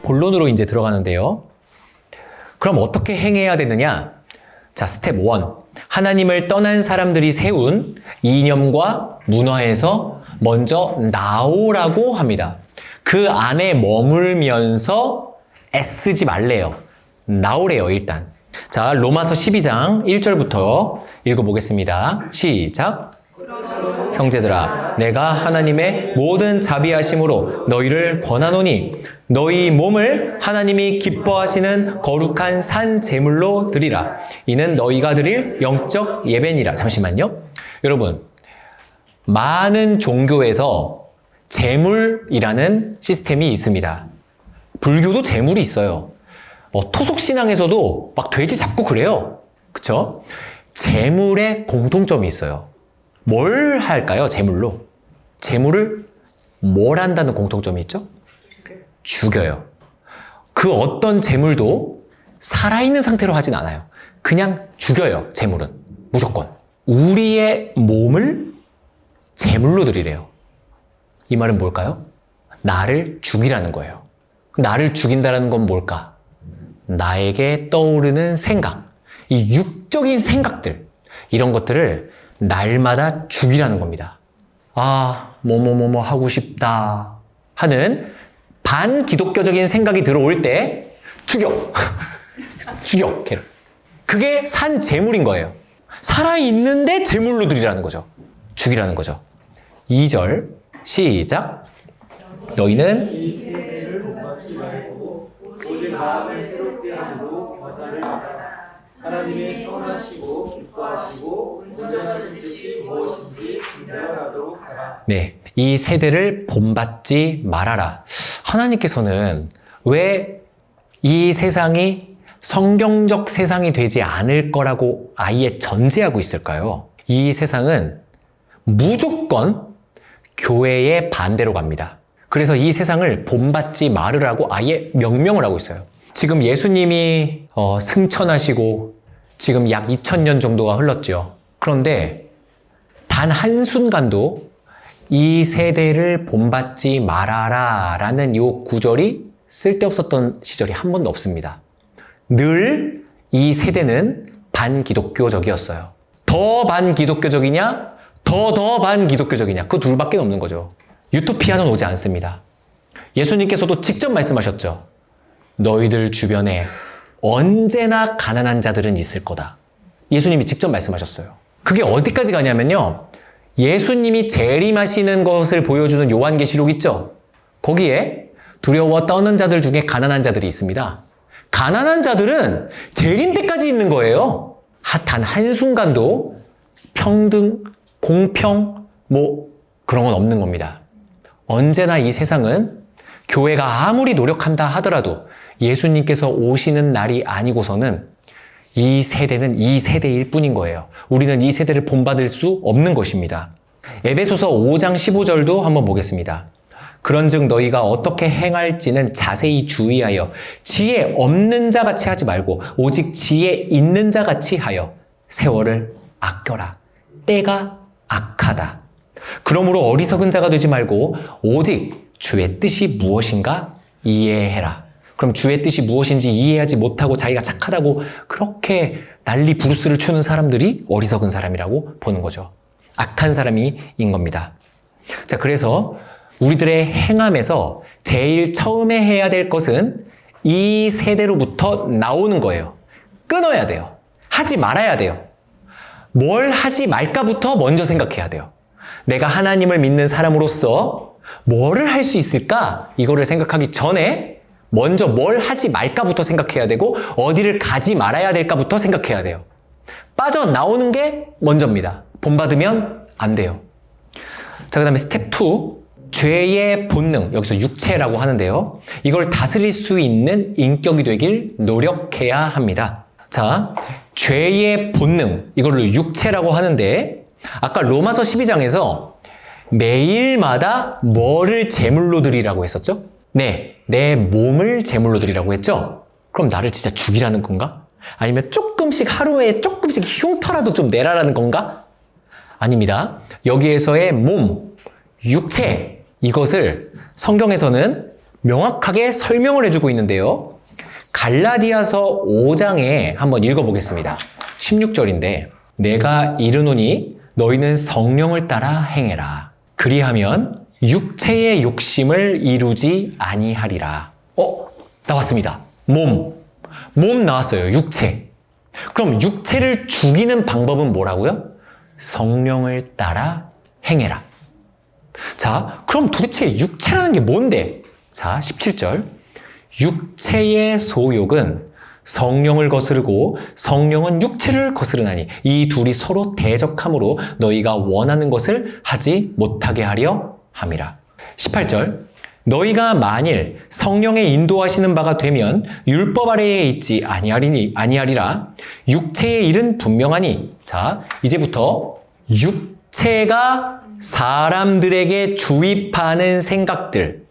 본론으로 이제 들어가는데요. 그럼 어떻게 행해야 되느냐? 자, 스텝 1. 하나님을 떠난 사람들이 세운 이념과 문화에서 먼저 나오라고 합니다. 그 안에 머물면서 애쓰지 말래요. 나오래요, 일단. 자, 로마서 12장 1절부터 읽어보겠습니다. 시작. 형제들아, 내가 하나님의 모든 자비하심으로 너희를 권하노니 너희 몸을 하나님이 기뻐하시는 거룩한 산 제물로 드리라. 이는 너희가 드릴 영적 예배니라. 잠시만요. 여러분, 많은 종교에서 제물이라는 시스템이 있습니다. 불교도 제물이 있어요. 토속신앙에서도 막 돼지 잡고 그래요. 그쵸? 제물에 공통점이 있어요. 뭘 할까요? 제물로. 제물을 뭘 한다는 공통점이 있죠? 죽여요. 그 어떤 제물도 살아있는 상태로 하진 않아요. 그냥 죽여요. 제물은. 무조건. 우리의 몸을 제물로 드리래요. 이 말은 뭘까요? 나를 죽이라는 거예요. 나를 죽인다는 건 뭘까? 나에게 떠오르는 생각, 이 육적인 생각들, 이런 것들을 날마다 죽이라는 겁니다. 뭐뭐뭐뭐 하고 싶다 하는 반기독교적인 생각이 들어올 때 죽여! 죽여! 걔를. 그게 산 제물인 거예요. 살아있는데 제물로 드리라는 거죠. 죽이라는 거죠. 2절 시작. 너희는 이 세대를 본받지 말고 오직 마음을 새롭게 함으로 변화를 받아라. 하나님의 선하시고 기뻐하시고 온전하신 뜻이 무엇인지 분별하도록 하라. 네, 이 세대를 본받지 말아라. 하나님께서는 왜 이 세상이 성경적 세상이 되지 않을 거라고 아예 전제하고 있을까요? 이 세상은 무조건 교회의 반대로 갑니다. 그래서 이 세상을 본받지 말으라고 아예 명명을 하고 있어요. 지금 예수님이 승천하시고 지금 약 2000년 정도가 흘렀죠. 그런데 단 한순간도 이 세대를 본받지 말아라 라는 이 구절이 쓸데없었던 시절이 한 번도 없습니다. 늘 이 세대는 반기독교적이었어요. 더 반기독교적이냐? 더 반기독교적이냐? 그 둘밖에 없는 거죠. 유토피아는 오지 않습니다. 예수님께서도 직접 말씀하셨죠. 너희들 주변에 언제나 가난한 자들은 있을 거다. 예수님이 직접 말씀하셨어요. 그게 어디까지 가냐면요. 예수님이 재림하시는 것을 보여주는 요한계시록 있죠. 거기에 두려워 떠는 자들 중에 가난한 자들이 있습니다. 가난한 자들은 재림 때까지 있는 거예요. 단 한순간도 평등, 공평, 그런 건 없는 겁니다. 언제나 이 세상은 교회가 아무리 노력한다 하더라도 예수님께서 오시는 날이 아니고서는 이 세대는 이 세대일 뿐인 거예요. 우리는 이 세대를 본받을 수 없는 것입니다. 에베소서 5장 15절도 한번 보겠습니다. 그런즉 너희가 어떻게 행할지는 자세히 주의하여 지혜 없는 자같이 하지 말고 오직 지혜 있는 자같이 하여 세월을 아껴라. 때가 악하다. 그러므로 어리석은 자가 되지 말고 오직 주의 뜻이 무엇인가 이해해라. 그럼 주의 뜻이 무엇인지 이해하지 못하고 자기가 착하다고 그렇게 난리 부르스를 추는 사람들이 어리석은 사람이라고 보는 거죠. 악한 사람인 겁니다. 자, 그래서 우리들의 행함에서 제일 처음에 해야 될 것은 이 세대로부터 나오는 거예요. 끊어야 돼요. 하지 말아야 돼요. 뭘 하지 말까부터 먼저 생각해야 돼요. 내가 하나님을 믿는 사람으로서 뭐를 할 수 있을까? 이거를 생각하기 전에 먼저 뭘 하지 말까부터 생각해야 되고 어디를 가지 말아야 될까부터 생각해야 돼요. 빠져나오는 게 먼저입니다. 본받으면 안 돼요. 자, 그 다음에 스텝 2. 죄의 본능, 여기서 육체라고 하는데요. 이걸 다스릴 수 있는 인격이 되길 노력해야 합니다. 자, 죄의 본능, 이걸 육체라고 하는데 아까 로마서 12장에서 매일마다 뭐를 제물로 드리라고 했었죠? 네, 내 몸을 제물로 드리라고 했죠? 그럼 나를 진짜 죽이라는 건가? 아니면 조금씩 하루에 조금씩 흉터라도 좀 내라라는 건가? 아닙니다. 여기에서의 몸, 육체, 이것을 성경에서는 명확하게 설명을 해주고 있는데요. 갈라디아서 5장에 한번 읽어보겠습니다. 16절인데 내가 이르노니 너희는 성령을 따라 행해라. 그리하면 육체의 욕심을 이루지 아니하리라. 나왔습니다. 몸 나왔어요. 육체. 그럼 육체를 죽이는 방법은 뭐라고요? 성령을 따라 행해라. 자, 그럼 도대체 육체라는 게 뭔데? 자, 17절. 육체의 소욕은 성령을 거스르고 성령은 육체를 거스르나니 이 둘이 서로 대적함으로 너희가 원하는 것을 하지 못하게 하려 함이라. 18절. 너희가 만일 성령의 인도하시는 바가 되면 율법 아래에 있지 아니하리라. 육체의 일은 분명하니. 자, 이제부터 육체가 사람들에게 주입하는 생각들,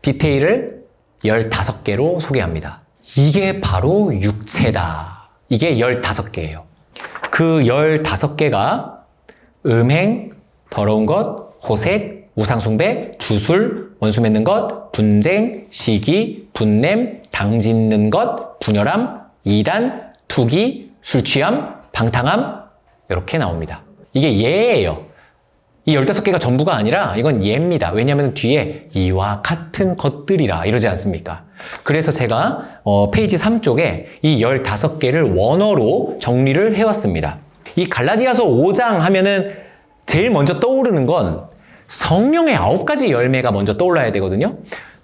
디테일을 15개로 소개합니다. 이게 바로 육체다. 이게 15개예요. 그 15개가 음행, 더러운 것, 호색, 우상숭배, 주술, 원수 맺는 것, 분쟁, 시기, 분냄, 당 짓는 것, 분열함, 이단, 투기, 술취함, 방탕함 이렇게 나옵니다. 이게 예예요. 이 15개가 전부가 아니라 이건 예입니다. 왜냐하면 뒤에 이와 같은 것들이라 이러지 않습니까? 그래서 제가 페이지 3쪽에 이 15개를 원어로 정리를 해왔습니다. 이 갈라디아서 5장 하면은 제일 먼저 떠오르는 건 성령의 9가지 열매가 먼저 떠올라야 되거든요.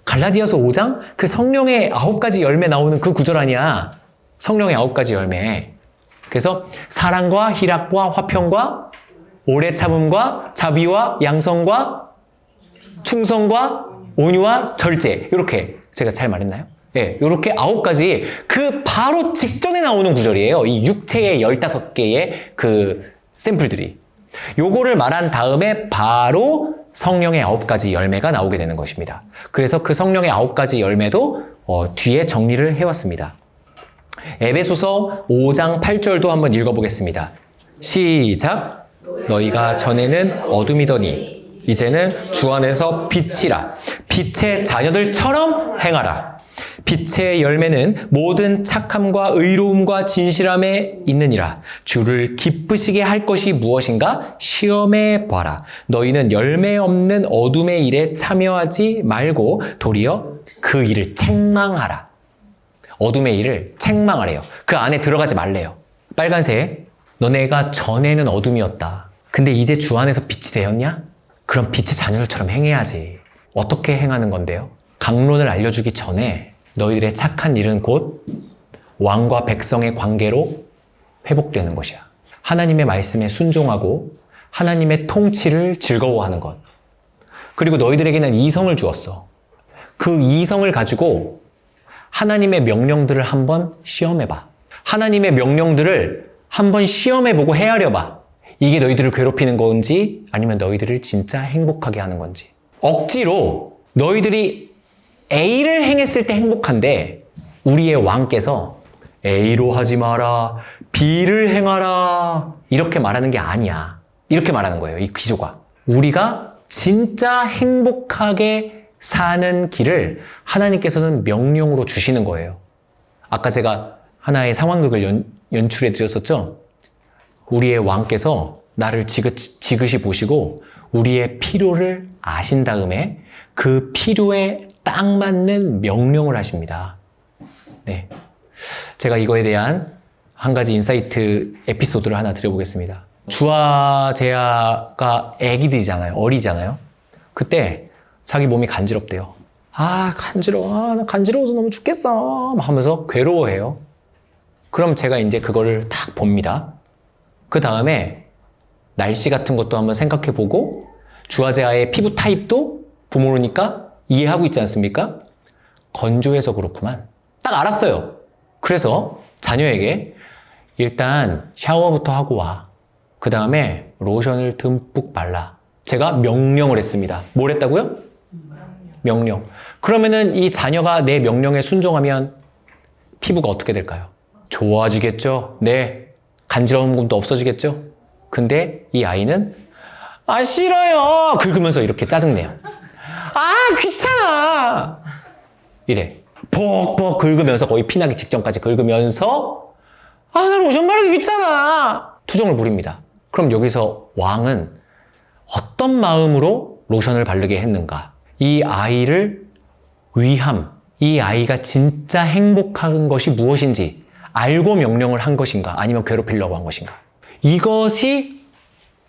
갈라디아서 5장 그 성령의 9가지 열매 나오는 그 구절 아니야. 성령의 9가지 열매. 그래서 사랑과 희락과 화평과 오래 참음과 자비와 양성과 충성과 온유와 절제. 이렇게 제가 잘 말했나요? 네, 이렇게 9가지 그 바로 직전에 나오는 구절이에요. 이 육체의 15개의 그 샘플들이. 요거를 말한 다음에 바로 성령의 9가지 열매가 나오게 되는 것입니다. 그래서 그 성령의 9가지 열매도 뒤에 정리를 해왔습니다. 에베소서 5장 8절도 한번 읽어보겠습니다. 시작! 너희가 전에는 어둠이더니 이제는 주 안에서 빛이라. 빛의 자녀들처럼 행하라. 빛의 열매는 모든 착함과 의로움과 진실함에 있느니라. 주를 기쁘시게 할 것이 무엇인가? 시험해 봐라. 너희는 열매 없는 어둠의 일에 참여하지 말고 도리어 그 일을 책망하라. 어둠의 일을 책망하래요. 그 안에 들어가지 말래요. 빨간색. 너네가 전에는 어둠이었다. 근데 이제 주 안에서 빛이 되었냐? 그럼 빛의 자녀들처럼 행해야지. 어떻게 행하는 건데요? 강론을 알려주기 전에 너희들의 착한 일은 곧 왕과 백성의 관계로 회복되는 것이야. 하나님의 말씀에 순종하고 하나님의 통치를 즐거워하는 것. 그리고 너희들에게는 이성을 주었어. 그 이성을 가지고 하나님의 명령들을 한번 시험해봐. 하나님의 명령들을 한번 시험해보고 헤아려봐. 이게 너희들을 괴롭히는 건지 아니면 너희들을 진짜 행복하게 하는 건지. 억지로 너희들이 A를 행했을 때 행복한데 우리의 왕께서 A로 하지 마라, B를 행하라 이렇게 말하는 게 아니야. 이렇게 말하는 거예요. 이 기조가. 우리가 진짜 행복하게 사는 길을 하나님께서는 명령으로 주시는 거예요. 아까 제가 하나의 상황극을 연출해 드렸었죠. 우리의 왕께서 나를 지그시 보시고 우리의 필요를 아신 다음에 그 필요에 딱 맞는 명령을 하십니다. 네, 제가 이거에 대한 한 가지 인사이트 에피소드를 하나 드려보겠습니다. 주아 제아가 애기들이잖아요. 어리잖아요. 그때 자기 몸이 간지럽대요. 간지러워. 나 간지러워서 너무 죽겠어. 하면서 괴로워해요. 그럼 제가 이제 그거를 딱 봅니다. 그 다음에 날씨 같은 것도 한번 생각해 보고 주아제아의 피부 타입도 부모니까 이해하고 있지 않습니까? 건조해서 그렇구만. 딱 알았어요. 그래서 자녀에게 일단 샤워부터 하고 와. 그 다음에 로션을 듬뿍 발라. 제가 명령을 했습니다. 뭘 했다고요? 명령. 그러면은 이 자녀가 내 명령에 순종하면 피부가 어떻게 될까요? 좋아지겠죠? 네. 간지러운 부분도 없어지겠죠? 근데 이 아이는 싫어요! 긁으면서 이렇게 짜증내요. 귀찮아! 이래. 벅벅 긁으면서 거의 피나기 직전까지 긁으면서 나 로션 바르기 귀찮아. 투정을 부립니다. 그럼 여기서 왕은 어떤 마음으로 로션을 바르게 했는가? 이 아이를 위함, 이 아이가 진짜 행복한 것이 무엇인지 알고 명령을 한 것인가? 아니면 괴롭히려고 한 것인가? 이것이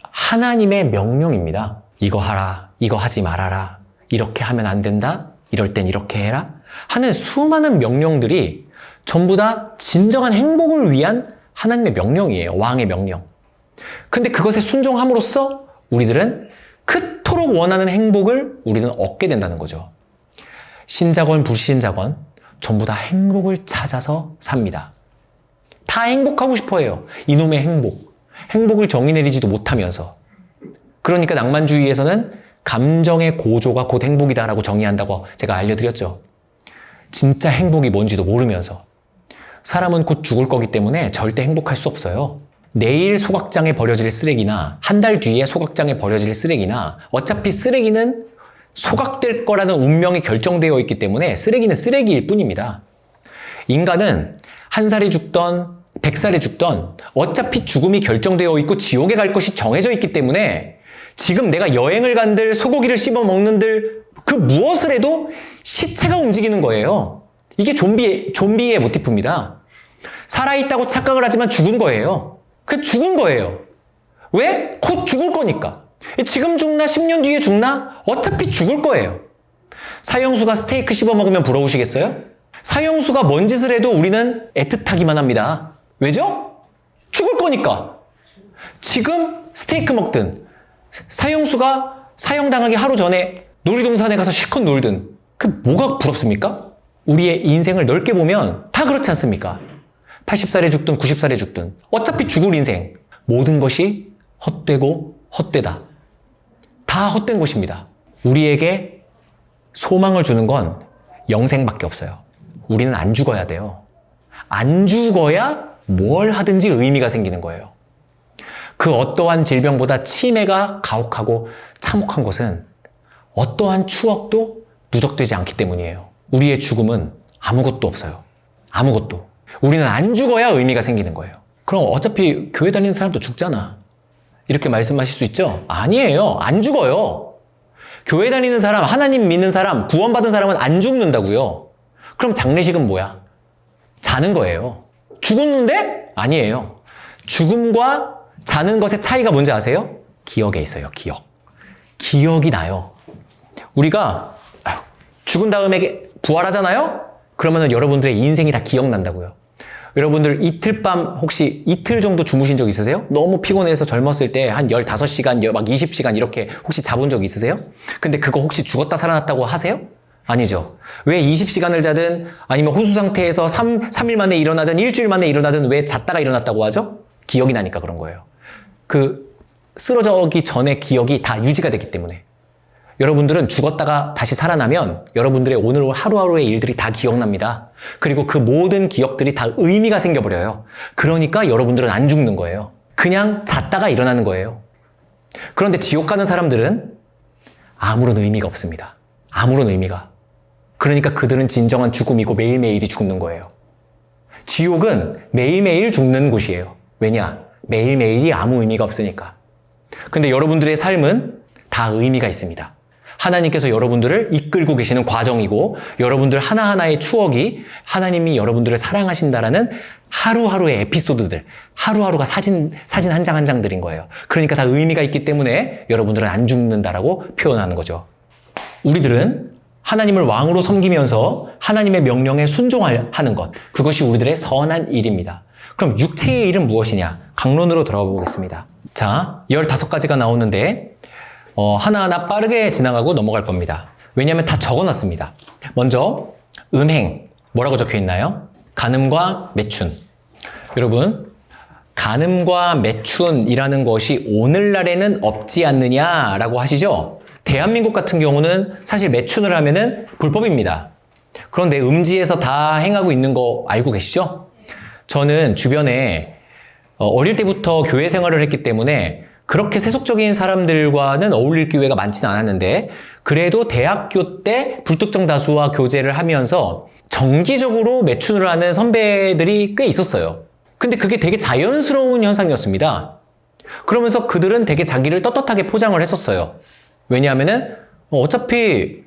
하나님의 명령입니다. 이거 하라, 이거 하지 말아라, 이렇게 하면 안 된다, 이럴 땐 이렇게 해라 하는 수많은 명령들이 전부 다 진정한 행복을 위한 하나님의 명령이에요. 왕의 명령. 근데 그것에 순종함으로써 우리들은 그토록 원하는 행복을 우리는 얻게 된다는 거죠. 신자건 불신자건 전부 다 행복을 찾아서 삽니다. 다 행복하고 싶어 해요. 이놈의 행복. 행복을 정의 내리지도 못하면서. 그러니까 낭만주의에서는 감정의 고조가 곧 행복이다라고 정의한다고 제가 알려드렸죠. 진짜 행복이 뭔지도 모르면서. 사람은 곧 죽을 거기 때문에 절대 행복할 수 없어요. 내일 소각장에 버려질 쓰레기나 한 달 뒤에 소각장에 버려질 쓰레기나 어차피 쓰레기는 소각될 거라는 운명이 결정되어 있기 때문에 쓰레기는 쓰레기일 뿐입니다. 인간은 1살에 죽던 100살에 죽던 어차피 죽음이 결정되어 있고 지옥에 갈 것이 정해져 있기 때문에 지금 내가 여행을 간들 소고기를 씹어 먹는들 그 무엇을 해도 시체가 움직이는 거예요. 이게 좀비의 모티프입니다. 살아있다고 착각을 하지만 죽은 거예요. 그 죽은 거예요. 왜? 곧 죽을 거니까. 지금 죽나 10년 뒤에 죽나? 어차피 죽을 거예요. 사형수가 스테이크 씹어 먹으면 부러우시겠어요? 사형수가 뭔 짓을 해도 우리는 애틋하기만 합니다. 왜죠? 죽을 거니까. 지금 스테이크 먹든 사형수가 사형당하기 하루 전에 놀이동산에 가서 실컷 놀든 그 뭐가 부럽습니까? 우리의 인생을 넓게 보면 다 그렇지 않습니까? 80살에 죽든 90살에 죽든 어차피 죽을 인생. 모든 것이 헛되고 헛되다. 다 헛된 것입니다. 우리에게 소망을 주는 건 영생밖에 없어요. 우리는 안 죽어야 돼요. 안 죽어야 뭘 하든지 의미가 생기는 거예요. 그 어떠한 질병보다 치매가 가혹하고 참혹한 것은 어떠한 추억도 누적되지 않기 때문이에요. 우리의 죽음은 아무것도 없어요. 아무것도. 우리는 안 죽어야 의미가 생기는 거예요. 그럼 어차피 교회 다니는 사람도 죽잖아. 이렇게 말씀하실 수 있죠? 아니에요. 안 죽어요. 교회 다니는 사람, 하나님 믿는 사람, 구원받은 사람은 안 죽는다고요. 그럼 장례식은 뭐야? 자는 거예요. 죽었는데? 아니에요. 죽음과 자는 것의 차이가 뭔지 아세요? 기억에 있어요. 기억. 기억이 나요. 우리가 죽은 다음에 부활하잖아요? 그러면 여러분들의 인생이 다 기억난다고요. 여러분들 이틀 밤 혹시 이틀 정도 주무신 적 있으세요? 너무 피곤해서 젊었을 때 한 15시간, 막 20시간 이렇게 혹시 자본 적 있으세요? 근데 그거 혹시 죽었다 살아났다고 하세요? 아니죠. 왜 20시간을 자든 아니면 혼수 상태에서 3일 만에 일어나든 일주일 만에 일어나든 왜 잤다가 일어났다고 하죠? 기억이 나니까 그런 거예요. 그 쓰러져기 전에 기억이 다 유지가 되기 때문에. 여러분들은 죽었다가 다시 살아나면 여러분들의 오늘 하루하루의 일들이 다 기억납니다. 그리고 그 모든 기억들이 다 의미가 생겨버려요. 그러니까 여러분들은 안 죽는 거예요. 그냥 잤다가 일어나는 거예요. 그런데 지옥 가는 사람들은 아무런 의미가 없습니다. 아무런 의미가. 그러니까 그들은 진정한 죽음이고 매일매일이 죽는 거예요. 지옥은 매일매일 죽는 곳이에요. 왜냐? 매일매일이 아무 의미가 없으니까. 근데 여러분들의 삶은 다 의미가 있습니다. 하나님께서 여러분들을 이끌고 계시는 과정이고 여러분들 하나하나의 추억이 하나님이 여러분들을 사랑하신다라는 하루하루의 에피소드들, 하루하루가 사진 한 장 한 장들인 거예요. 그러니까 다 의미가 있기 때문에 여러분들은 안 죽는다라고 표현하는 거죠. 우리들은 하나님을 왕으로 섬기면서 하나님의 명령에 순종하는 것, 그것이 우리들의 선한 일입니다. 그럼 육체의 일은 무엇이냐? 강론으로 들어가 보겠습니다. 자, 15가지가 나오는데 하나하나 빠르게 지나가고 넘어갈 겁니다. 왜냐하면 다 적어놨습니다. 먼저 음행, 뭐라고 적혀있나요? 간음과 매춘. 여러분, 간음과 매춘이라는 것이 오늘날에는 없지 않느냐라고 하시죠? 대한민국 같은 경우는 사실 매춘을 하면은 불법입니다. 그런데 음지에서 다 행하고 있는 거 알고 계시죠? 저는 주변에 어릴 때부터 교회 생활을 했기 때문에 그렇게 세속적인 사람들과는 어울릴 기회가 많지는 않았는데 그래도 대학교 때 불특정 다수와 교제를 하면서 정기적으로 매춘을 하는 선배들이 꽤 있었어요. 근데 그게 되게 자연스러운 현상이었습니다. 그러면서 그들은 되게 자기를 떳떳하게 포장을 했었어요. 왜냐하면은 어차피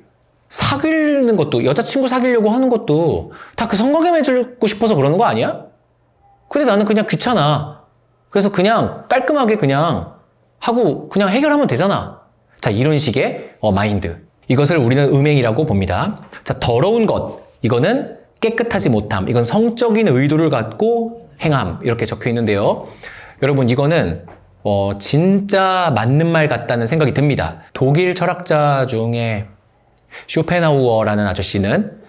사귀는 것도, 여자친구 사귀려고 하는 것도 다 그 성공해주고 싶어서 그러는 거 아니야? 근데 나는 그냥 귀찮아. 그래서 그냥 깔끔하게 그냥 하고 그냥 해결하면 되잖아. 자, 이런 식의 마인드. 이것을 우리는 음행이라고 봅니다. 자, 더러운 것. 이거는 깨끗하지 못함. 이건 성적인 의도를 갖고 행함. 이렇게 적혀 있는데요. 여러분, 이거는 진짜 맞는 말 같다는 생각이 듭니다. 독일 철학자 중에 쇼펜하우어라는 아저씨는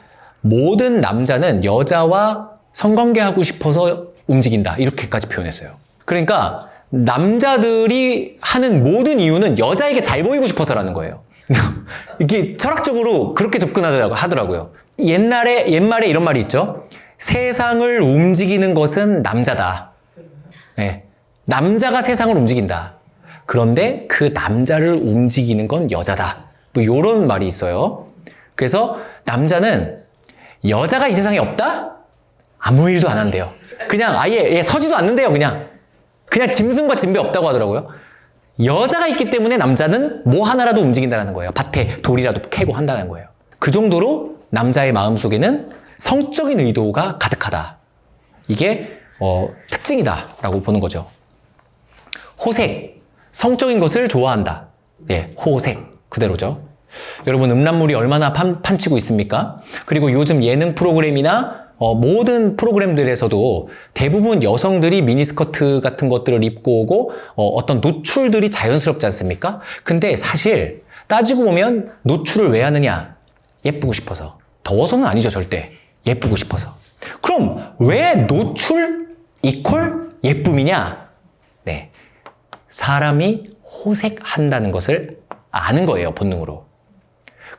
모든 남자는 여자와 성관계하고 싶어서 움직인다. 이렇게까지 표현했어요. 그러니까 남자들이 하는 모든 이유는 여자에게 잘 보이고 싶어서라는 거예요. 이게 철학적으로 그렇게 접근하더라고요. 옛말에 이런 말이 있죠. 세상을 움직이는 것은 남자다. 네. 남자가 세상을 움직인다. 그런데 그 남자를 움직이는 건 여자다. 뭐 이런 말이 있어요. 그래서 남자는 여자가 이 세상에 없다? 아무 일도 안 한대요. 그냥 아예 서지도 않는데요. 그냥 짐승과 진배 없다고 하더라고요. 여자가 있기 때문에 남자는 뭐 하나라도 움직인다는 거예요. 밭에 돌이라도 캐고 한다는 거예요. 그 정도로 남자의 마음속에는 성적인 의도가 가득하다. 이게 특징이다라고 보는 거죠. 호색, 성적인 것을 좋아한다. 예, 호색 그대로죠. 여러분, 음란물이 얼마나 판치고 있습니까? 그리고 요즘 예능 프로그램이나 모든 프로그램들에서도 대부분 여성들이 미니스커트 같은 것들을 입고 오고 어떤 노출들이 자연스럽지 않습니까? 근데 사실 따지고 보면 노출을 왜 하느냐? 예쁘고 싶어서. 더워서는 아니죠, 절대. 예쁘고 싶어서. 그럼 왜 노출 이퀄 예쁨이냐? 네. 사람이 호색한다는 것을 아는 거예요, 본능으로.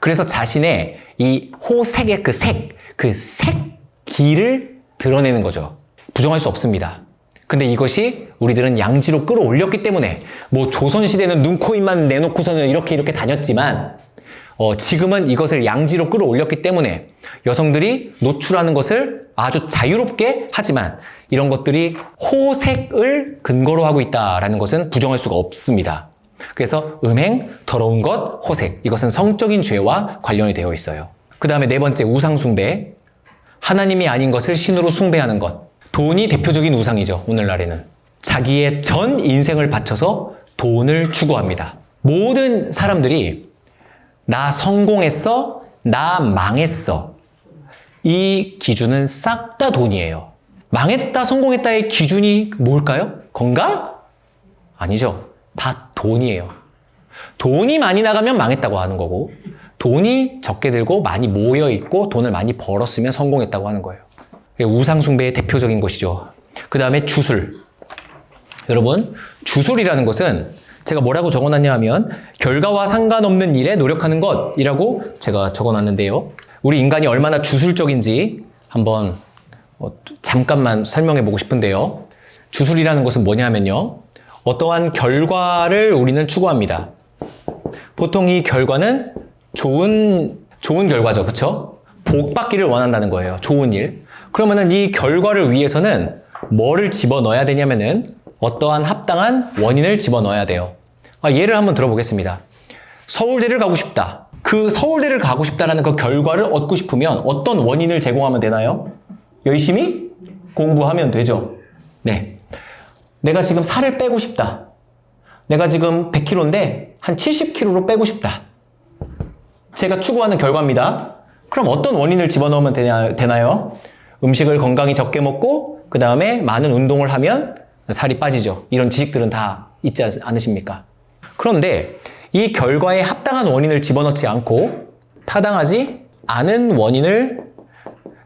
그래서 자신의 이 호색의 그 색기를 드러내는 거죠. 부정할 수 없습니다. 근데 이것이 우리들은 양지로 끌어올렸기 때문에 뭐 조선시대는 눈, 코, 입만 내놓고서는 이렇게 다녔지만 지금은 이것을 양지로 끌어올렸기 때문에 여성들이 노출하는 것을 아주 자유롭게 하지만 이런 것들이 호색을 근거로 하고 있다는 것은 부정할 수가 없습니다. 그래서 음행, 더러운 것, 호색, 이것은 성적인 죄와 관련이 되어 있어요. 그 다음에 네 번째, 우상숭배. 하나님이 아닌 것을 신으로 숭배하는 것. 돈이 대표적인 우상이죠, 오늘날에는. 자기의 전 인생을 바쳐서 돈을 추구합니다. 모든 사람들이 나 성공했어, 나 망했어. 이 기준은 싹 다 돈이에요. 망했다, 성공했다의 기준이 뭘까요? 건강? 아니죠. 다 돈이에요. 돈이 많이 나가면 망했다고 하는 거고, 돈이 적게 들고 많이 모여 있고 돈을 많이 벌었으면 성공했다고 하는 거예요. 우상숭배의 대표적인 것이죠. 그 다음에 주술. 여러분, 주술이라는 것은 제가 뭐라고 적어놨냐 하면 결과와 상관없는 일에 노력하는 것이라고 제가 적어놨는데요. 우리 인간이 얼마나 주술적인지 한번 잠깐만 설명해 보고 싶은데요. 주술이라는 것은 뭐냐면요. 어떠한 결과를 우리는 추구합니다. 보통 이 결과는 좋은 결과죠. 그쵸? 복 받기를 원한다는 거예요. 좋은 일. 그러면은 이 결과를 위해서는 뭐를 집어넣어야 되냐면은 어떠한 합당한 원인을 집어넣어야 돼요. 예를 한번 들어보겠습니다. 서울대를 가고 싶다. 그 서울대를 가고 싶다라는 그 결과를 얻고 싶으면 어떤 원인을 제공하면 되나요? 열심히 공부하면 되죠. 네. 내가 지금 살을 빼고 싶다. 내가 지금 100kg인데 한 70kg로 빼고 싶다. 제가 추구하는 결과입니다. 그럼 어떤 원인을 집어넣으면 되나요? 음식을 건강히 적게 먹고 그 다음에 많은 운동을 하면 살이 빠지죠. 이런 지식들은 다 있지 않으십니까? 그런데 이 결과에 합당한 원인을 집어넣지 않고 타당하지 않은 원인을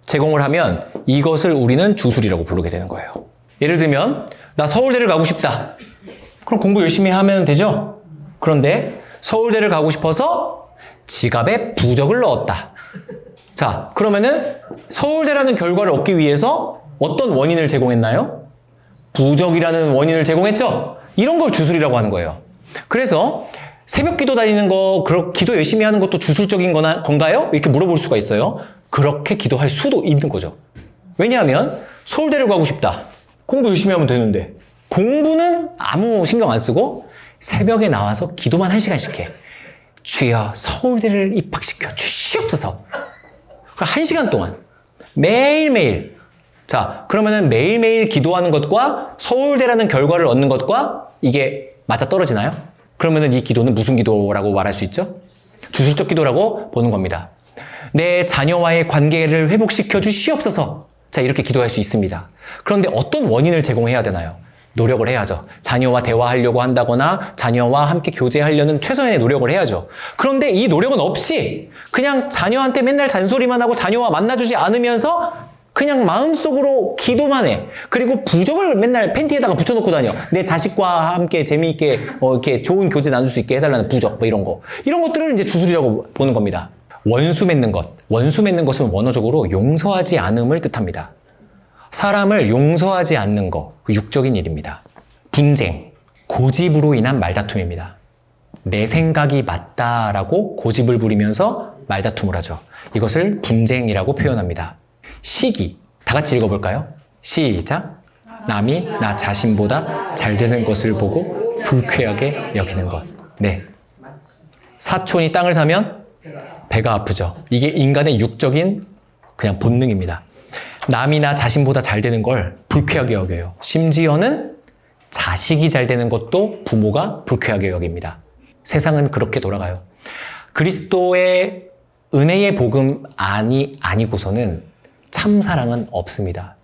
제공을 하면 이것을 우리는 주술이라고 부르게 되는 거예요. 예를 들면 나 서울대를 가고 싶다. 그럼 공부 열심히 하면 되죠? 그런데 서울대를 가고 싶어서 지갑에 부적을 넣었다. 자, 그러면은 서울대라는 결과를 얻기 위해서 어떤 원인을 제공했나요? 부적이라는 원인을 제공했죠? 이런 걸 주술이라고 하는 거예요. 그래서 새벽 기도 다니는 거, 기도 열심히 하는 것도 주술적인 건가요? 이렇게 물어볼 수가 있어요. 그렇게 기도할 수도 있는 거죠. 왜냐하면 서울대를 가고 싶다. 공부 열심히 하면 되는데 공부는 아무 신경 안 쓰고 새벽에 나와서 기도만 1시간씩 해. 주여 서울대를 입학시켜 주시옵소서. 1시간 동안 매일매일. 자, 그러면은 매일매일 기도하는 것과 서울대라는 결과를 얻는 것과 이게 맞아 떨어지나요? 그러면은 이 기도는 무슨 기도라고 말할 수 있죠? 주술적 기도라고 보는 겁니다. 내 자녀와의 관계를 회복시켜 주시옵소서. 자, 이렇게 기도할 수 있습니다. 그런데 어떤 원인을 제공해야 되나요? 노력을 해야죠. 자녀와 대화하려고 한다거나 자녀와 함께 교제하려는 최선의 노력을 해야죠. 그런데 이 노력은 없이 그냥 자녀한테 맨날 잔소리만 하고 자녀와 만나주지 않으면서 그냥 마음속으로 기도만 해. 그리고 부적을 맨날 팬티에다가 붙여놓고 다녀. 내 자식과 함께 재미있게 이렇게 좋은 교제 나눌 수 있게 해달라는 부적, 뭐 이런 거. 이런 것들을 이제 주술이라고 보는 겁니다. 원수 맺는 것. 원수 맺는 것은 원어적으로 용서하지 않음을 뜻합니다. 사람을 용서하지 않는 거, 육적인 일입니다. 분쟁, 고집으로 인한 말다툼입니다. 내 생각이 맞다라고 고집을 부리면서 말다툼을 하죠. 이것을 분쟁이라고 표현합니다. 시기, 다 같이 읽어볼까요? 시작. 남이 나 자신보다 잘 되는 것을 보고 불쾌하게 여기는 것. 네. 사촌이 땅을 사면 배가 아프죠. 이게 인간의 육적인 그냥 본능입니다. 남이 나 자신보다 잘 되는 걸 불쾌하게 여겨요. 심지어는 자식이 잘 되는 것도 부모가 불쾌하게 여깁니다. 세상은 그렇게 돌아가요. 그리스도의 은혜의 복음 아니고서는 참 사랑은 없습니다.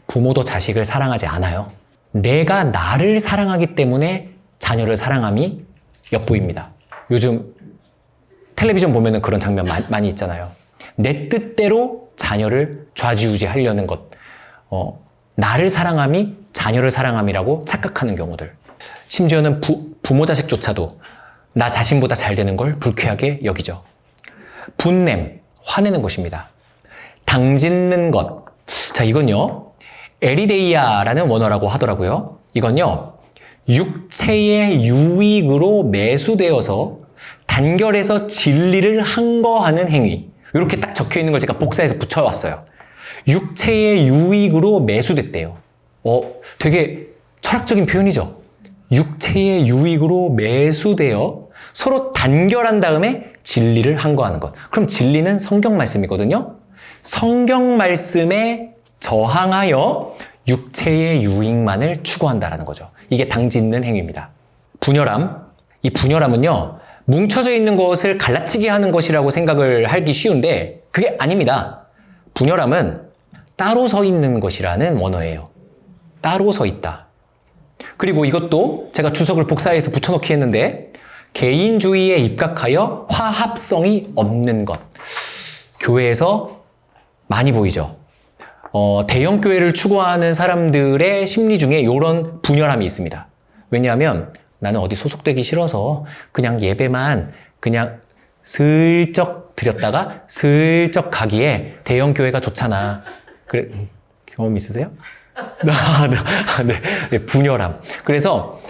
부모도 자식을 사랑하지 않아요. 내가 나를 사랑하기 때문에 자녀를 사랑함이 엿보입니다. 요즘 텔레비전 보면은 그런 장면 많이 있잖아요. 내 뜻대로 자녀를 좌지우지하려는 것. 나를 사랑함이 자녀를 사랑함이라고 착각하는 경우들. 심지어는 부모 자식조차도 나 자신보다 잘 되는 걸 불쾌하게 여기죠. 분냄, 화내는 것입니다. 당짓는 것. 자, 이건요. 에리데이아라는 원어라고 하더라고요. 이건요. 육체의 유익으로 매수되어서 단결해서 진리를 항거하는 행위. 이렇게 딱 적혀 있는 걸 제가 복사해서 붙여왔어요. 육체의 유익으로 매수됐대요. 되게 철학적인 표현이죠. 육체의 유익으로 매수되어 서로 단결한 다음에 진리를 항거하는 것. 그럼 진리는 성경 말씀이거든요. 성경 말씀에 저항하여 육체의 유익만을 추구한다라는 거죠. 이게 당짓는 행위입니다. 분열함. 이 분열함은요. 뭉쳐져 있는 것을 갈라치게 하는 것이라고 생각을 하기 쉬운데 그게 아닙니다. 분열함은 따로 서 있는 것이라는 원어예요. 따로 서 있다. 그리고 이것도 제가 주석을 복사해서 붙여넣기 했는데 개인주의에 입각하여 화합성이 없는 것. 교회에서 많이 보이죠. 대형 교회를 추구하는 사람들의 심리 중에 이런 분열함이 있습니다. 왜냐하면 나는 어디 소속되기 싫어서 그냥 예배만 그냥 슬쩍 드렸다가 슬쩍 가기에 대형 교회가 좋잖아. 그래, 경험 있으세요? 네, 분열함. 그래서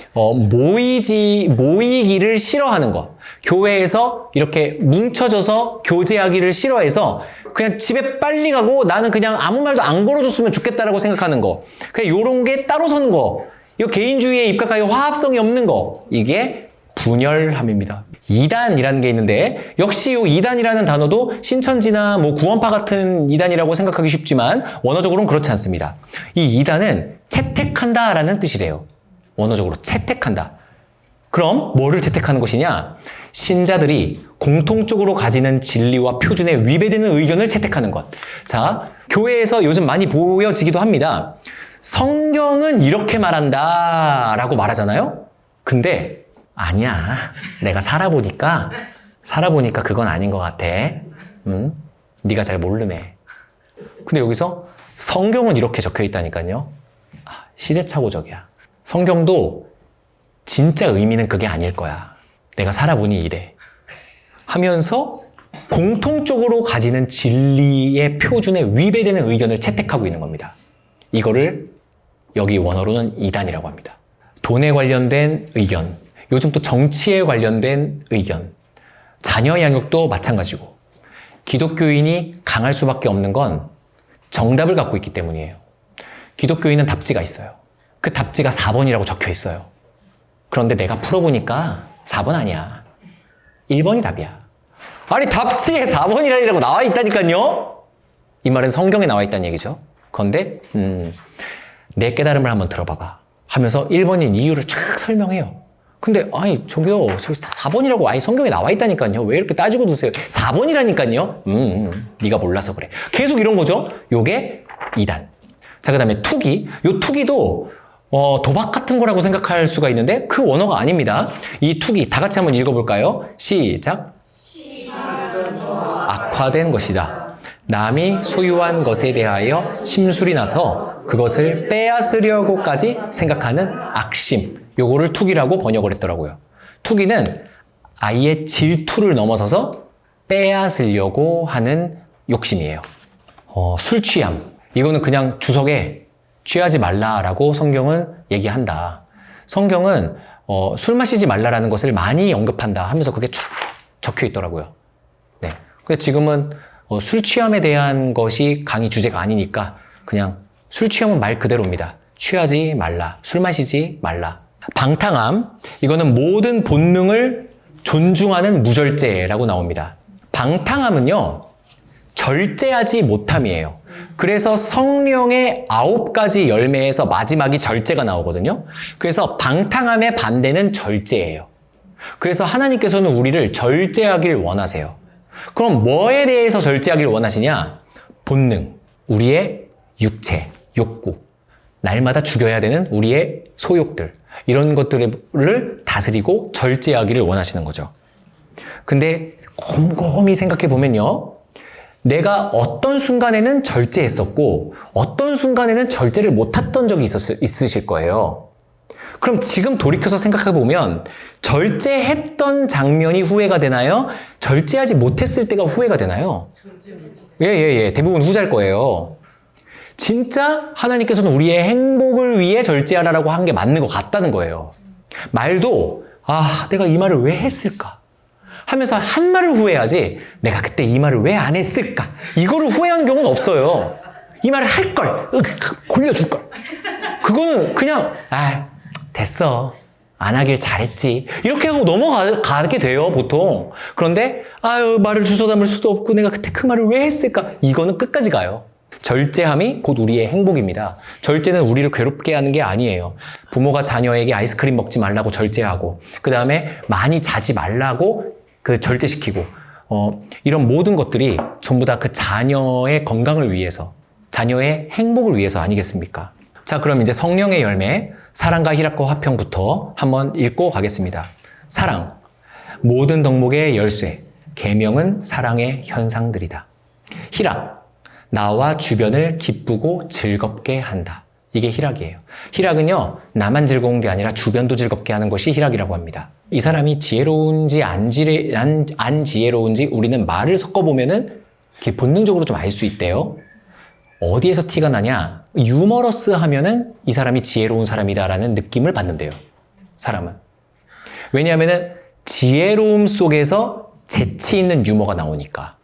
모이기를 싫어하는 거. 교회에서 이렇게 뭉쳐져서 교제하기를 싫어해서 그냥 집에 빨리 가고 나는 그냥 아무 말도 안 걸어줬으면 좋겠다라고 생각하는 거. 그냥 요런 게 따로 서는 거. 이 개인주의에 입각하여 화합성이 없는 거. 이게 분열함입니다. 이단이라는 게 있는데 역시 이 이단이라는 단어도 신천지나 구원파 같은 이단이라고 생각하기 쉽지만 원어적으로는 그렇지 않습니다. 이 이단은 채택한다라는 뜻이래요. 원어적으로 채택한다. 그럼 뭐를 채택하는 것이냐? 신자들이 공통적으로 가지는 진리와 표준에 위배되는 의견을 채택하는 것. 자, 교회에서 요즘 많이 보여지기도 합니다. 성경은 이렇게 말한다 라고 말하잖아요. 근데 아니야. 내가 살아보니까 그건 아닌 것 같아. 네가 잘 모르네. 근데 여기서 성경은 이렇게 적혀 있다니까요. 시대착오적이야. 성경도 진짜 의미는 그게 아닐 거야. 내가 살아보니 이래. 하면서 공통적으로 가지는 진리의 표준에 위배되는 의견을 채택하고 있는 겁니다. 이거를 여기 원어로는 이단이라고 합니다. 돈에 관련된 의견, 요즘 또 정치에 관련된 의견, 자녀 양육도 마찬가지고 기독교인이 강할 수밖에 없는 건 정답을 갖고 있기 때문이에요. 기독교인은 답지가 있어요. 그 답지가 4번이라고 적혀 있어요. 그런데 내가 풀어보니까 4번 아니야. 1번이 답이야. 아니 답지에 4번이라고 나와 있다니까요. 이 말은 성경에 나와 있다는 얘기죠. 그런데 내 깨달음을 한번 들어봐봐 하면서 1번인 이유를 쫙 설명해요. 근데 아니 저기요 저기 다 4번이라고 아예 성경에 나와 있다니까요. 왜 이렇게 따지고 드세요? 4번이라니까요. 네가 몰라서 그래. 계속 이런 거죠. 요게 2단. 자, 그 다음에 투기. 요 투기도 도박 같은 거라고 생각할 수가 있는데 그 원어가 아닙니다. 이 투기 다 같이 한번 읽어볼까요? 시작. 악화된 것이다. 남이 소유한 것에 대하여 심술이 나서 그것을 빼앗으려고까지 생각하는 악심. 요거를 투기라고 번역을 했더라고요. 투기는 아예 질투를 넘어서서 빼앗으려고 하는 욕심이에요. 술 취함. 이거는 그냥 주석에 취하지 말라라고 성경은 얘기한다. 성경은 술 마시지 말라라는 것을 많이 언급한다 하면서 그게 쭉 적혀 있더라고요. 네. 근데 지금은 술 취함에 대한 것이 강의 주제가 아니니까 그냥 술 취함은 말 그대로입니다. 취하지 말라, 술 마시지 말라. 방탕함, 이거는 모든 본능을 존중하는 무절제라고 나옵니다. 방탕함은요, 절제하지 못함이에요. 그래서 성령의 9가지 열매에서 마지막이 절제가 나오거든요. 그래서 방탕함의 반대는 절제예요. 그래서 하나님께서는 우리를 절제하길 원하세요. 그럼 뭐에 대해서 절제하길 원하시냐? 본능, 우리의 육체, 욕구, 날마다 죽여야 되는 우리의 소욕들, 이런 것들을 다스리고 절제하기를 원하시는 거죠. 근데 곰곰이 생각해 보면요, 내가 어떤 순간에는 절제했었고 어떤 순간에는 절제를 못했던 적이 있으실 거예요. 그럼 지금 돌이켜서 생각해 보면 절제했던 장면이 후회가 되나요? 절제하지 못했을 때가 후회가 되나요? 예. 대부분 후자일 거예요. 진짜 하나님께서는 우리의 행복을 위해 절제하라고 한 게 맞는 것 같다는 거예요. 말도 내가 이 말을 왜 했을까? 하면서 한 말을 후회하지 내가 그때 이 말을 왜 안 했을까? 이거를 후회한 경우는 없어요. 이 말을 할 걸, 골려줄 걸. 그거는 그냥 됐어. 안 하길 잘했지. 이렇게 하고 넘어가게 돼요, 보통. 그런데 말을 주워 담을 수도 없고 내가 그때 그 말을 왜 했을까? 이거는 끝까지 가요. 절제함이 곧 우리의 행복입니다. 절제는 우리를 괴롭게 하는 게 아니에요. 부모가 자녀에게 아이스크림 먹지 말라고 절제하고, 그 다음에 많이 자지 말라고 절제시키고, 이런 모든 것들이 전부 다 그 자녀의 건강을 위해서, 자녀의 행복을 위해서 아니겠습니까? 자, 그럼 이제 성령의 열매, 사랑과 희락과 화평부터 한번 읽고 가겠습니다. 사랑, 모든 덕목의 열쇠, 계명은 사랑의 현상들이다. 희락, 나와 주변을 기쁘고 즐겁게 한다. 이게 희락이에요. 희락은요, 나만 즐거운 게 아니라 주변도 즐겁게 하는 것이 희락이라고 합니다. 이 사람이 지혜로운지 안 지혜로운지 우리는 말을 섞어보면은 본능적으로 좀 알 수 있대요. 어디에서 티가 나냐? 유머러스 하면은 이 사람이 지혜로운 사람이다라는 느낌을 받는데요. 사람은. 왜냐하면은 지혜로움 속에서 재치 있는 유머가 나오니까.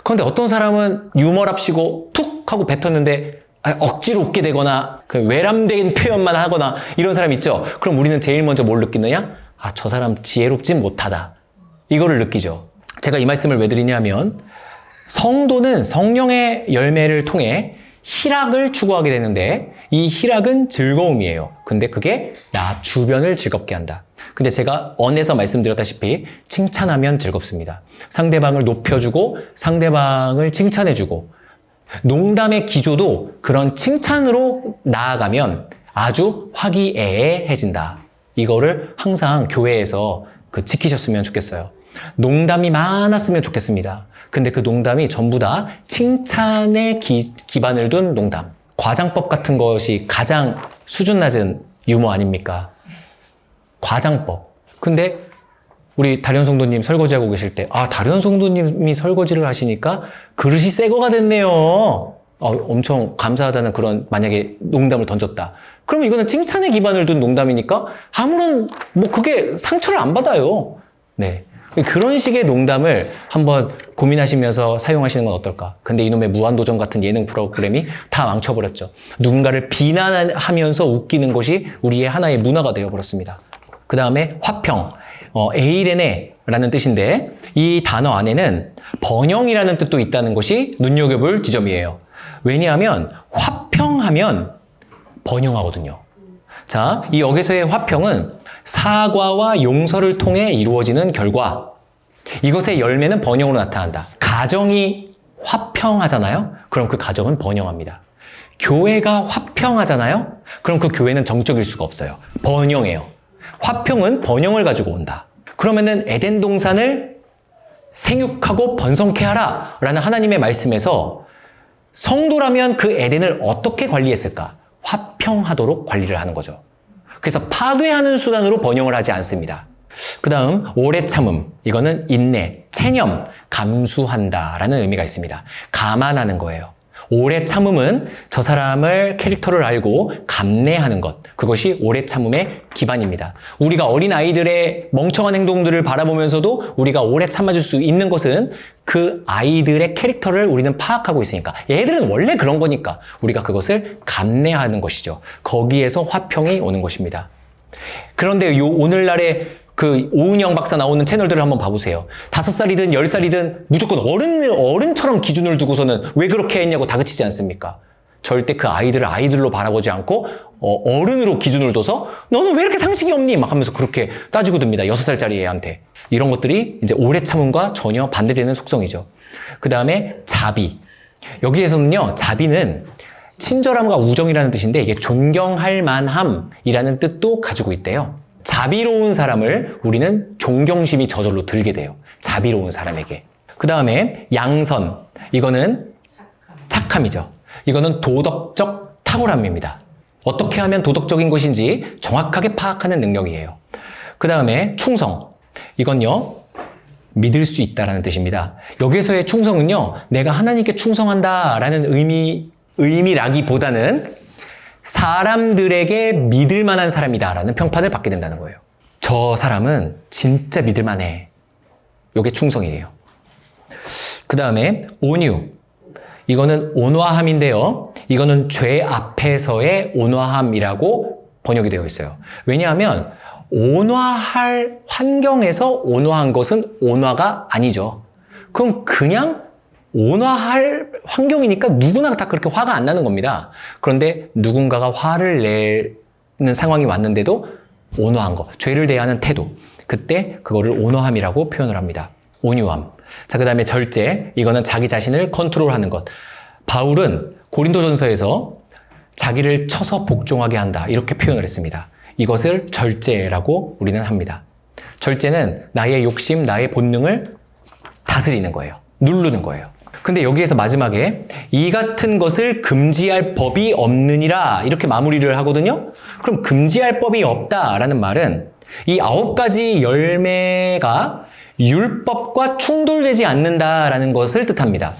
그런데 어떤 사람은 유머랍시고 툭 하고 뱉었는데 억지로 웃게 되거나 외람된 표현만 하거나 이런 사람 있죠. 그럼 우리는 제일 먼저 뭘 느끼느냐? 저 사람 지혜롭진 못하다. 이거를 느끼죠. 제가 이 말씀을 왜 드리냐면 성도는 성령의 열매를 통해 희락을 추구하게 되는데 이 희락은 즐거움이에요. 근데 그게 나 주변을 즐겁게 한다. 근데 제가 언에서 말씀드렸다시피 칭찬하면 즐겁습니다. 상대방을 높여주고 상대방을 칭찬해주고 농담의 기조도 그런 칭찬으로 나아가면 아주 화기애애해진다. 이거를 항상 교회에서 지키셨으면 좋겠어요. 농담이 많았으면 좋겠습니다. 근데 그 농담이 전부 다 칭찬에 기반을 둔 농담. 과장법 같은 것이 가장 수준 낮은 유머 아닙니까? 과장법. 근데 우리 다련 성도님 설거지하고 계실 때 다련 성도님이 설거지를 하시니까 그릇이 새 거가 됐네요. 엄청 감사하다는 그런 만약에 농담을 던졌다. 그러면 이거는 칭찬에 기반을 둔 농담이니까 아무런 그게 상처를 안 받아요. 네. 그런 식의 농담을 한번 고민하시면서 사용하시는 건 어떨까? 근데 이놈의 무한도전 같은 예능 프로그램이 다 망쳐버렸죠. 누군가를 비난하면서 웃기는 것이 우리의 하나의 문화가 되어버렸습니다. 그 다음에 화평, 에이레네라는 뜻인데 이 단어 안에는 번영이라는 뜻도 있다는 것이 눈여겨볼 지점이에요. 왜냐하면 화평하면 번영하거든요. 자, 이 역에서의 화평은 사과와 용서를 통해 이루어지는 결과, 이것의 열매는 번영으로 나타난다. 가정이 화평하잖아요? 그럼 그 가정은 번영합니다. 교회가 화평하잖아요? 그럼 그 교회는 정적일 수가 없어요. 번영해요. 화평은 번영을 가지고 온다. 그러면은 에덴 동산을 생육하고 번성케 하라 라는 하나님의 말씀에서 성도라면 그 에덴을 어떻게 관리했을까? 화평하도록 관리를 하는 거죠. 그래서 파괴하는 수단으로 번영을 하지 않습니다. 그 다음 오래 참음, 이거는 인내, 체념, 감수한다라는 의미가 있습니다. 감안하는 거예요. 오래 참음은 저 사람을 캐릭터를 알고 감내하는 것, 그것이 오래 참음의 기반입니다. 우리가 어린 아이들의 멍청한 행동들을 바라보면서도 우리가 오래 참아줄 수 있는 것은 그 아이들의 캐릭터를 우리는 파악하고 있으니까, 얘들은 원래 그런 거니까 우리가 그것을 감내하는 것이죠. 거기에서 화평이 오는 것입니다. 그런데 오늘날의 그 오은영 박사 나오는 채널들을 한번 봐보세요. 5살이든 10살이든 무조건 어른처럼 기준을 두고서는 왜 그렇게 했냐고 다그치지 않습니까? 절대 그 아이들을 아이들로 바라보지 않고 어른으로 기준을 둬서 너는 왜 이렇게 상식이 없니? 막 하면서 그렇게 따지고 듭니다. 6살짜리 애한테. 이런 것들이 이제 오래 참음과 전혀 반대되는 속성이죠. 그 다음에 자비. 여기에서는요, 자비는 친절함과 우정이라는 뜻인데 이게 존경할 만함이라는 뜻도 가지고 있대요. 자비로운 사람을 우리는 존경심이 저절로 들게 돼요. 자비로운 사람에게. 그 다음에 양선. 이거는 착함이죠. 이거는 도덕적 탁월함입니다. 어떻게 하면 도덕적인 것인지 정확하게 파악하는 능력이에요. 그 다음에 충성. 이건요, 믿을 수 있다라는 뜻입니다. 여기서의 충성은요, 내가 하나님께 충성한다라는 의미라기보다는 사람들에게 믿을 만한 사람이다라는 평판을 받게 된다는 거예요. 저 사람은 진짜 믿을 만해. 이게 충성이에요. 그 다음에 온유. 이거는 온화함인데요. 이거는 죄 앞에서의 온화함이라고 번역이 되어 있어요. 왜냐하면 온화할 환경에서 온화한 것은 온화가 아니죠. 그럼 그냥 온화할 환경이니까 누구나 다 그렇게 화가 안 나는 겁니다. 그런데 누군가가 화를 내는 상황이 왔는데도 온화한 거, 죄를 대하는 태도, 그때 그거를 온화함이라고 표현을 합니다. 온유함. 자, 그 다음에 절제. 이거는 자기 자신을 컨트롤하는 것. 바울은 고린도전서에서 자기를 쳐서 복종하게 한다, 이렇게 표현을 했습니다. 이것을 절제라고 우리는 합니다. 절제는 나의 욕심, 나의 본능을 다스리는 거예요. 누르는 거예요. 근데 여기에서 마지막에 이 같은 것을 금지할 법이 없느니라, 이렇게 마무리를 하거든요. 그럼 금지할 법이 없다라는 말은 이 9가지 열매가 율법과 충돌되지 않는다라는 것을 뜻합니다.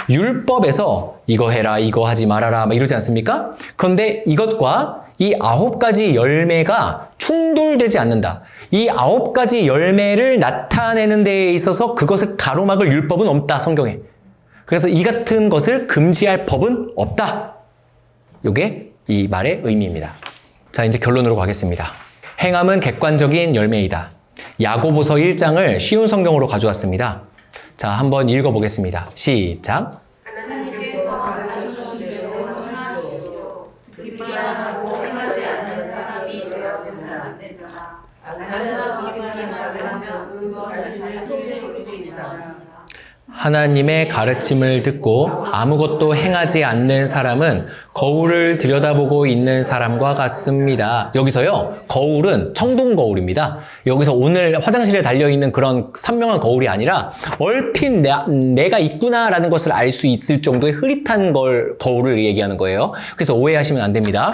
율법에서 이거 해라, 이거 하지 말아라 막 이러지 않습니까? 그런데 이것과 이 9가지 열매가 충돌되지 않는다. 이 9가지 열매를 나타내는 데에 있어서 그것을 가로막을 율법은 없다, 성경에. 그래서 이 같은 것을 금지할 법은 없다. 이게 이 말의 의미입니다. 자, 이제 결론으로 가겠습니다. 행함은 객관적인 열매이다. 야고보서 1장을 쉬운 성경으로 가져왔습니다. 자, 한번 읽어보겠습니다. 시작. 하나님께서 가르쳐주신 대로 행하시오. 비판하고 행하지 않는 사람이 되어서는 안 된다. 앉아서 비판을 하면 그것은 자신의 것입니다. 하나님의 가르침을 듣고 아무것도 행하지 않는 사람은 거울을 들여다보고 있는 사람과 같습니다. 여기서요, 거울은 청동 거울입니다. 여기서 오늘 화장실에 달려있는 그런 선명한 거울이 아니라 얼핏 내가 있구나라는 것을 알 수 있을 정도의 흐릿한 거울을 얘기하는 거예요. 그래서 오해하시면 안 됩니다.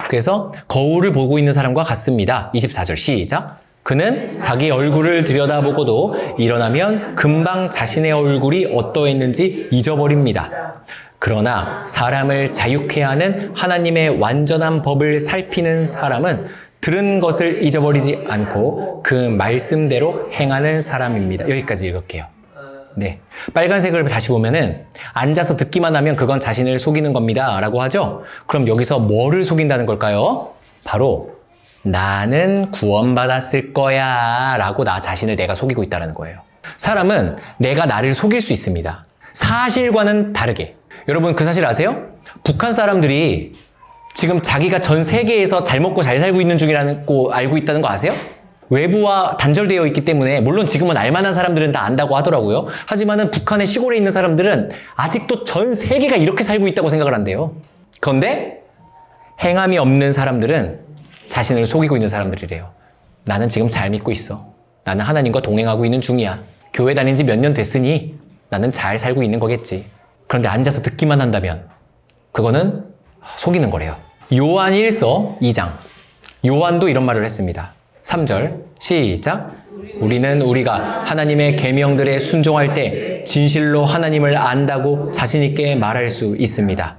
그래서 거울을 보고 있는 사람과 같습니다. 24절 시작. 그는 자기 얼굴을 들여다보고도 일어나면 금방 자신의 얼굴이 어떠했는지 잊어버립니다. 그러나 사람을 자유케 하는 하나님의 완전한 법을 살피는 사람은 들은 것을 잊어버리지 않고 그 말씀대로 행하는 사람입니다. 여기까지 읽을게요. 네. 빨간색을 다시 보면은 앉아서 듣기만 하면 그건 자신을 속이는 겁니다. 라고 하죠? 그럼 여기서 뭐를 속인다는 걸까요? 바로 나는 구원받았을 거야 라고 나 자신을 내가 속이고 있다는 거예요. 사람은 내가 나를 속일 수 있습니다. 사실과는 다르게. 여러분 그 사실 아세요? 북한 사람들이 지금 자기가 전 세계에서 잘 먹고 잘 살고 있는 중이라는 거 알고 있다는 거 아세요? 외부와 단절되어 있기 때문에 물론 지금은 알만한 사람들은 다 안다고 하더라고요. 하지만은 북한의 시골에 있는 사람들은 아직도 전 세계가 이렇게 살고 있다고 생각을 한대요. 그런데 행함이 없는 사람들은 자신을 속이고 있는 사람들이래요. 나는 지금 잘 믿고 있어. 나는 하나님과 동행하고 있는 중이야. 교회 다닌 지 몇 년 됐으니 나는 잘 살고 있는 거겠지. 그런데 앉아서 듣기만 한다면 그거는 속이는 거래요. 요한 1서 2장. 요한도 이런 말을 했습니다. 3절 시작. 우리는 우리가 하나님의 계명들에 순종할 때 진실로 하나님을 안다고 자신 있게 말할 수 있습니다.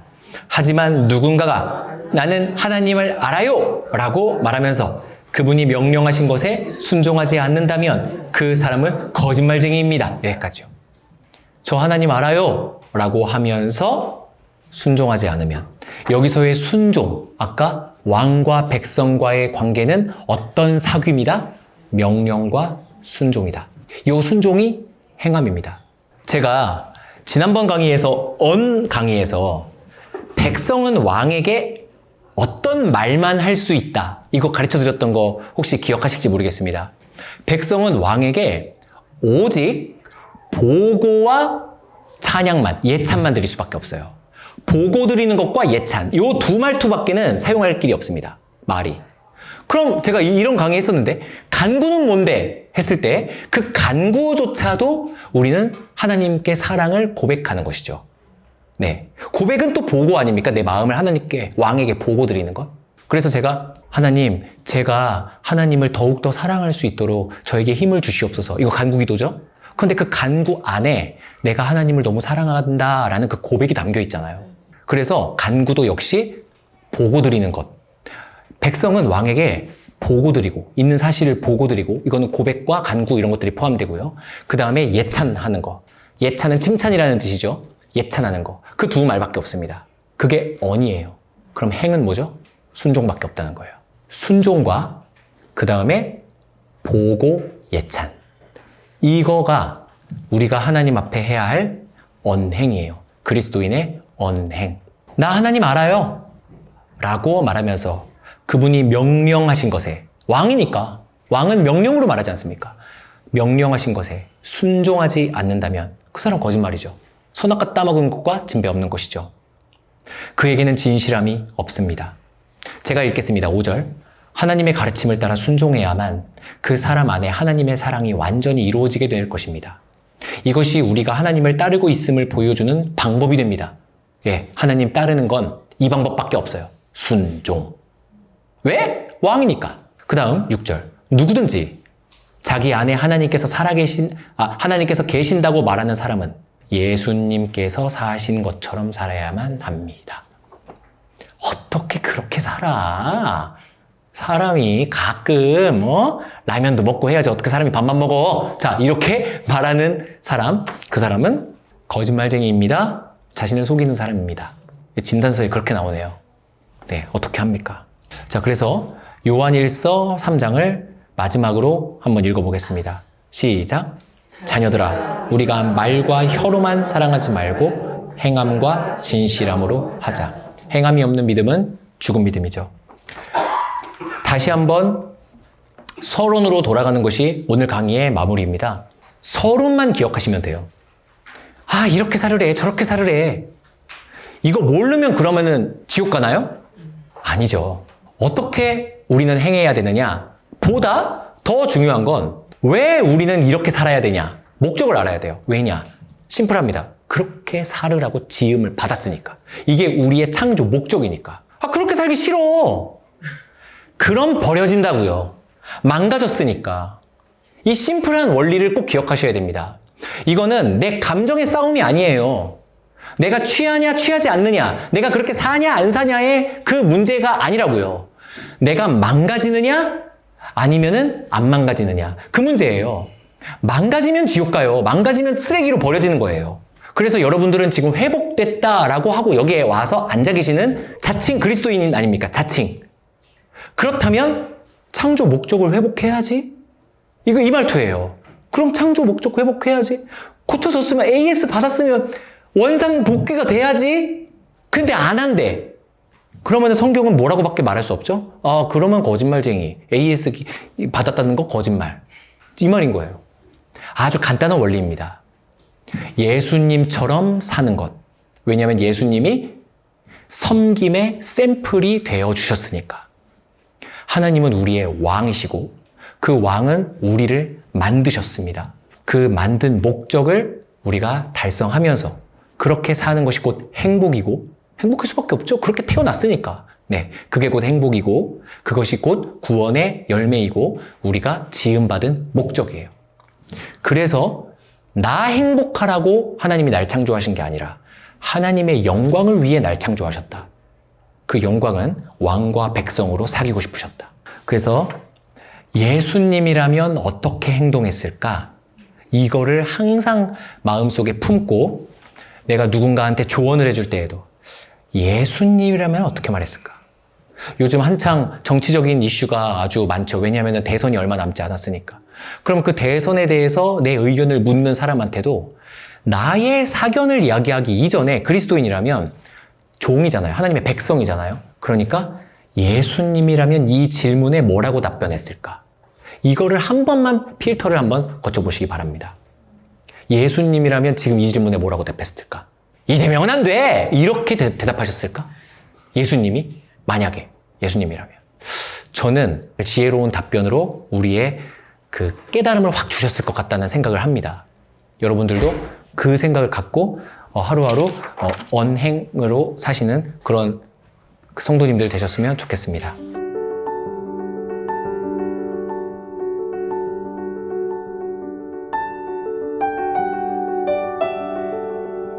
하지만 누군가가 나는 하나님을 알아요 라고 말하면서 그분이 명령하신 것에 순종하지 않는다면 그 사람은 거짓말쟁이입니다. 여기까지요. 저 하나님 알아요 라고 하면서 순종하지 않으면, 여기서의 순종, 아까 왕과 백성과의 관계는 어떤 사귐이다? 명령과 순종이다. 이 순종이 행함입니다. 제가 지난번 강의에서 백성은 왕에게 어떤 말만 할 수 있다, 이거 가르쳐 드렸던 거 혹시 기억하실지 모르겠습니다. 백성은 왕에게 오직 보고와 찬양만, 예찬만 드릴 수밖에 없어요. 보고 드리는 것과 예찬, 요 두 말투밖에는 사용할 길이 없습니다. 말이. 그럼 제가 이런 강의 했었는데 간구는 뭔데? 했을 때 그 간구조차도 우리는 하나님께 사랑을 고백하는 것이죠. 네. 고백은 또 보고 아닙니까? 내 마음을 하나님께, 왕에게 보고 드리는 것. 그래서 제가 하나님, 제가 하나님을 더욱더 사랑할 수 있도록 저에게 힘을 주시옵소서. 이거 간구 기도죠? 그런데 그 간구 안에 내가 하나님을 너무 사랑한다라는 그 고백이 담겨 있잖아요. 그래서 간구도 역시 보고 드리는 것. 백성은 왕에게 보고 드리고, 있는 사실을 보고 드리고, 이거는 고백과 간구 이런 것들이 포함되고요. 그 다음에 예찬하는 거. 예찬은 칭찬이라는 뜻이죠. 예찬하는 거. 그 두 말밖에 없습니다. 그게 언이에요. 그럼 행은 뭐죠? 순종밖에 없다는 거예요. 순종과 그 다음에 보고 예찬. 이거가 우리가 하나님 앞에 해야 할 언행이에요. 그리스도인의 언행. 나 하나님 알아요 라고 말하면서 그분이 명령하신 것에, 왕이니까 왕은 명령으로 말하지 않습니까? 명령하신 것에 순종하지 않는다면 그 사람 거짓말이죠. 선악과 따먹은 것과 진배 없는 것이죠. 그에게는 진실함이 없습니다. 제가 읽겠습니다. 5절. 하나님의 가르침을 따라 순종해야만 그 사람 안에 하나님의 사랑이 완전히 이루어지게 될 것입니다. 이것이 우리가 하나님을 따르고 있음을 보여주는 방법이 됩니다. 예, 하나님 따르는 건 이 방법밖에 없어요. 순종. 왜? 왕이니까. 그 다음 6절. 누구든지 자기 안에 하나님께서 하나님께서 계신다고 말하는 사람은 예수님께서 사신 것처럼 살아야만 합니다. 어떻게 그렇게 살아? 사람이 가끔 라면도 먹고 해야지 어떻게 사람이 밥만 먹어? 자, 이렇게 말하는 사람, 그 사람은 거짓말쟁이입니다. 자신을 속이는 사람입니다. 진단서에 그렇게 나오네요. 네, 어떻게 합니까? 자, 그래서 요한 1서 3장을 마지막으로 한번 읽어보겠습니다. 시작. 자녀들아, 우리가 말과 혀로만 사랑하지 말고 행함과 진실함으로 하자. 행함이 없는 믿음은 죽은 믿음이죠. 다시 한번 서론으로 돌아가는 것이 오늘 강의의 마무리입니다. 서론만 기억하시면 돼요. 아, 이렇게 살으래, 저렇게 살으래. 이거 모르면 그러면은 지옥 가나요? 아니죠. 어떻게 우리는 행해야 되느냐? 보다 더 중요한 건 왜 우리는 이렇게 살아야 되냐? 목적을 알아야 돼요. 왜냐? 심플합니다. 그렇게 살으라고 지음을 받았으니까. 이게 우리의 창조 목적이니까. 아, 그렇게 살기 싫어. 그럼 버려진다고요. 망가졌으니까. 이 심플한 원리를 꼭 기억하셔야 됩니다. 이거는 내 감정의 싸움이 아니에요. 내가 취하냐 취하지 않느냐, 내가 그렇게 사냐 안 사냐의 그 문제가 아니라고요. 내가 망가지느냐 아니면은 안 망가지느냐, 그 문제예요. 망가지면 지옥 가요. 망가지면 쓰레기로 버려지는 거예요. 그래서 여러분들은 지금 회복됐다라고 하고 여기에 와서 앉아 계시는 자칭 그리스도인인 아닙니까? 자칭. 그렇다면 창조 목적을 회복해야지. 이거 이 말투예요. 그럼 창조 목적 회복해야지. 고쳐졌으면 AS 받았으면 원상 복귀가 돼야지. 근데 안 한대. 그러면 성경은 뭐라고밖에 말할 수 없죠? 그러면 거짓말쟁이. AS 받았다는 거 거짓말. 이 말인 거예요. 아주 간단한 원리입니다. 예수님처럼 사는 것. 왜냐하면 예수님이 섬김의 샘플이 되어 주셨으니까. 하나님은 우리의 왕이시고 그 왕은 우리를 만드셨습니다. 그 만든 목적을 우리가 달성하면서 그렇게 사는 것이 곧 행복이고, 행복할 수밖에 없죠. 그렇게 태어났으니까. 네, 그게 곧 행복이고 그것이 곧 구원의 열매이고 우리가 지음받은 목적이에요. 그래서 나 행복하라고 하나님이 날 창조하신 게 아니라 하나님의 영광을 위해 날 창조하셨다. 그 영광은 왕과 백성으로 사귀고 싶으셨다. 그래서 예수님이라면 어떻게 행동했을까? 이거를 항상 마음속에 품고 내가 누군가한테 조언을 해줄 때에도 예수님이라면 어떻게 말했을까? 요즘 한창 정치적인 이슈가 아주 많죠. 왜냐하면 대선이 얼마 남지 않았으니까. 그럼 그 대선에 대해서 내 의견을 묻는 사람한테도 나의 사견을 이야기하기 이전에 그리스도인이라면 종이잖아요. 하나님의 백성이잖아요. 그러니까 예수님이라면 이 질문에 뭐라고 답변했을까? 이거를 한 번만 필터를 한번 거쳐보시기 바랍니다. 예수님이라면 지금 이 질문에 뭐라고 답했을까? 이재명은 안 돼! 이렇게 대답하셨을까? 예수님이? 만약에 예수님이라면. 저는 지혜로운 답변으로 우리의 그 깨달음을 확 주셨을 것 같다는 생각을 합니다. 여러분들도 그 생각을 갖고 하루하루 언행으로 사시는 그런 성도님들 되셨으면 좋겠습니다.